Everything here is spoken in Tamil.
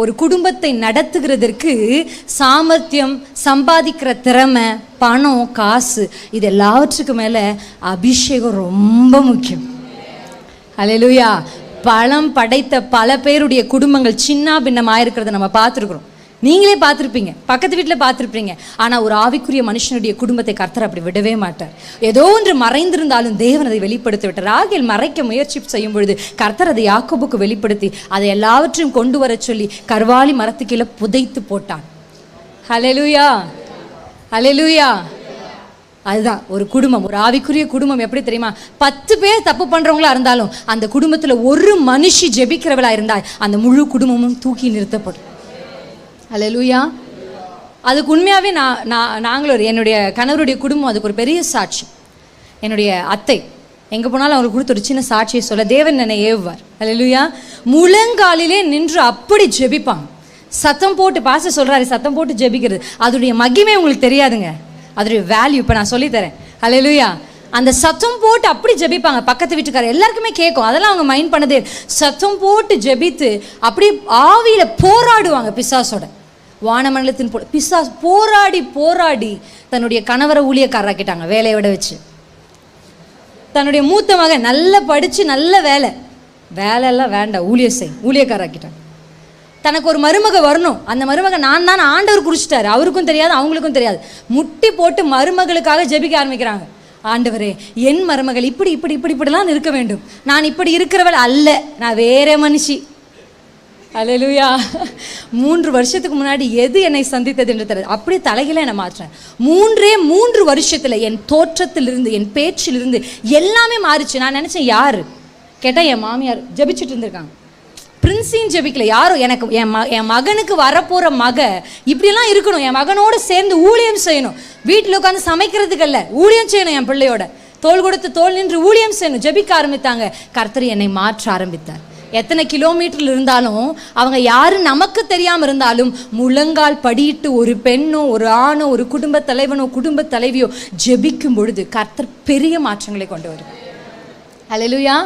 ஒரு குடும்பத்தை நடத்துகிறதற்கு சாமர்த்தியம், சம்பாதிக்கிற திறமை, பணம், காசு, இது எல்லாவற்றுக்கு மேல அபிஷேகம் ரொம்ப முக்கியம். அல்லேலூயா. பலம் படைத்த பல பேருடைய குடும்பங்கள் சின்ன பின்னமாயிருக்கிறத நம்ம பார்த்துருக்குறோம். நீங்களே பார்த்துருப்பீங்க, பக்கத்து வீட்டில் பார்த்துருப்பீங்க. ஆனால் ஒரு ஆவிக்குரிய மனுஷனுடைய குடும்பத்தை கர்த்தர் அப்படி விடவே மாட்டார். ஏதோ ஒன்று மறைந்திருந்தாலும் தேவன் அதை வெளிப்படுத்தி விட்டார். ராகேல் மறைக்க முயற்சி செய்யும் பொழுது கர்த்தர் அதை யாக்கோபுக்கு வெளிப்படுத்தி அதை எல்லாவற்றையும் கொண்டு வர சொல்லி கர்வாலி மரத்து கீழே புதைத்து போட்டான். ஹல்லேலூயா, ஹல்லேலூயா. அதுதான் ஒரு குடும்பம், ஒரு ஆவிக்குரிய குடும்பம். எப்படி தெரியுமா? 10 பேர் தப்பு பண்றவங்களா இருந்தாலும் அந்த குடும்பத்தில் ஒரு மனுஷி ஜெபிக்கிறவளா இருந்தால் அந்த முழு குடும்பமும் தூக்கி நிறுத்தப்படும். ஹல்லேலூயா. அதுக்கு உண்மையாகவே நாங்களும் என்னுடைய கணவருடைய குடும்பம் அதுக்கு ஒரு பெரிய சாட்சி. என்னுடைய அத்தை எங்கே போனாலும் அவங்களுக்கு கொடுத்த ஒரு சின்ன சாட்சியை சொல்ல தேவன் என்னை ஏவுவார். ஹல்லேலூயா. முழங்காலிலே நின்று அப்படி ஜெபிப்பாங்க. சத்தம் போட்டு, பாஸ்டர் சொல்கிறாரு சத்தம் போட்டு ஜெபிக்கிறது, அதோடைய மகிமை உங்களுக்கு தெரியாதுங்க, அதோடைய வேல்யூ இப்போ நான் சொல்லித்தரேன். ஹல்லேலூயா. அந்த சத்தம் போட்டு அப்படி ஜெபிப்பாங்க. பக்கத்து வீட்டுக்காரர் எல்லாருக்குமே கேட்கும். அதெல்லாம் அவங்க மைண்ட் பண்ணதே. சத்தம் போட்டு ஜெபித்து அப்படி ஆவியில் போராடுவாங்க பிசாசோட. வானமண்டலத்தின் பிசாஸ் போராடி போராடி தன்னுடைய கணவரை ஊழியக்காரராக்கிட்டாங்க, வேலையை விட வச்சு. தன்னுடைய மூத்த மகன் நல்லா படித்து நல்ல வேலையெல்லாம் வேண்டாம், ஊழியக்காரராக்கிட்டாங்க. தனக்கு ஒரு மருமக வரணும், அந்த மருமக நான் தான் ஆண்டவர் குறிச்சிட்டாரு, அவருக்கும் தெரியாது அவங்களுக்கும் தெரியாது. முட்டி போட்டு மருமகளுக்காக ஜெபிக்க ஆரம்பிக்கிறாங்க. ஆண்டவரே, என் மருமகள் இப்படி இப்படி இப்படி இப்படிலாம் இருக்க வேண்டும், நான் இப்படி இருக்கிறவள் அல்ல, நான் வேற மனுஷி. அல்லேலூயா. 3 வருஷத்துக்கு முன்னாடி எது என்னை சந்தித்தது என்று தெரியாது, அப்படியே தலைகளை என்னை மாற்றேன். 3 வருஷத்தில் என் தோற்றத்திலிருந்து, என் பேச்சிலிருந்து எல்லாமே மாறிச்சு. நான் நினச்சேன் யார் கேட்டால் என் மாமியார் ஜெபிச்சுட்டு இருந்திருக்காங்க. பிரின்ஸின் ஜெபிக்கல, யாரும் எனக்கு என் மகனுக்கு வரப்போகிற மக இப்படிலாம் இருக்கணும், என் மகனோடு சேர்ந்து ஊழியம் செய்யணும், வீட்டில் உட்காந்து சமைக்கிறதுக்கு அல்ல, ஊழியம் செய்யணும், என் பிள்ளையோட தோள் கொடுத்து தோள் நின்று ஊழியம் செய்யணும். ஜெபிக்க ஆரம்பித்தாங்க. கர்த்தர் என்னை மாற்ற ஆரம்பித்தார். எத்தனை கிலோமீட்டரில் இருந்தாலும் அவங்க யாரு நமக்கு தெரியாமல் இருந்தாலும் முழங்கால் படியிட்டு ஒரு பெண்ணோ ஒரு ஆணோ ஒரு குடும்ப தலைவனோ குடும்ப தலைவியோ ஜெபிக்கும் பொழுது கர்த்தர் பெரிய மாற்றங்களை கொண்டு வருவார். ஹல்லேலூயா.